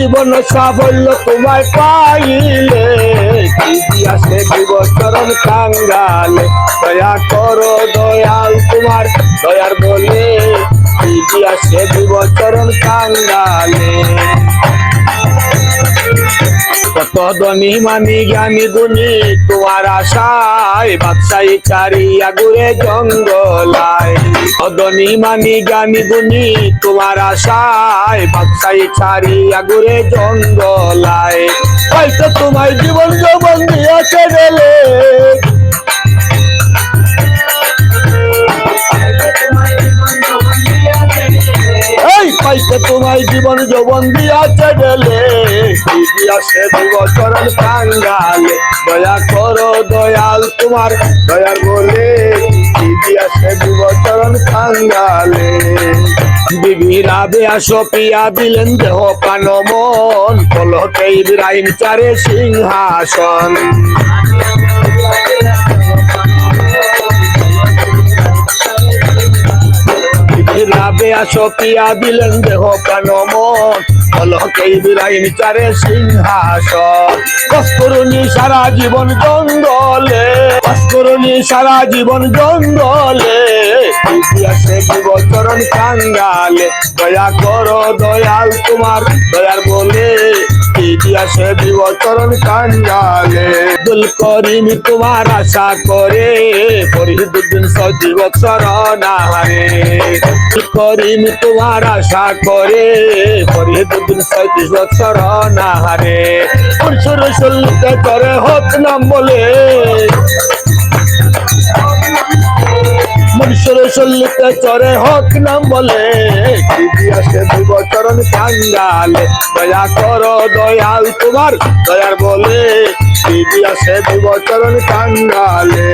জীবন সাফল্য তোমায় পাইলে ইতিহাসে বিবচরণ কাঙ্গালে দয়া করো দয়াল তোমার দয়ার বলে ইতিহাসে বিবচরণ কাঙ্গালে কত ধনী মানি জ্ঞানী গুণী তোমার আশায় বাদশাহী চারিয়া ঘুরে জঙ্গলায় ধনী মানি জ্ঞানী গুণী তোমার আশায় বাদশাহী চারিয়া ঘুরে জঙ্গলায় হয়তো তোমার জীবন যৌবন দিয়েছে গেলে পাইতে তোমায় জীবন যৌবন দিয়াছে গেলে ইতিহাসে বিবচরণ কাঙ্গালে দয়া করো দয়াল তোমার দয়ার বলে ইতিহাসে বিবচরণ কাঙ্গালে বিবি রাবেয়া সফিয়া দিলেন দেহ প্রাণ মন পলকে ইব্রাহিম চারে সিংহাসন রাবেয়া সফিয়া দিলেন দেহ প্রাণ মন পলকে ইব্রাহিম চারে সিংহাসন কষ্টরুণী সারা জীবন জঙ্গলে কষ্টরুণী সারা জীবন জঙ্গলে ইতিহাসে বিবচরণ কাঙ্গালে দয়া করো দয়াল তোমার দয়ার বলে ইতিহাসে বিবচরণ কাঙ্গালে আব্দুল করিম তোমার আশা করে ফরিদুদ্দিন সজীবক শরণাহারে করিম তোমার আশা করে ফরিদুদ্দিন সজীবক শরণাহারে পুরুষের চলতে করে হক নাম বলে মনুষ্যের চলতে চরে হক নাম বলে ইতিহাসে বিবচরণ কাঙ্গালে দয়া করো দয়াল তোমার দয়ার বলে ইতিহাসে বিবচরণ কাঙ্গালে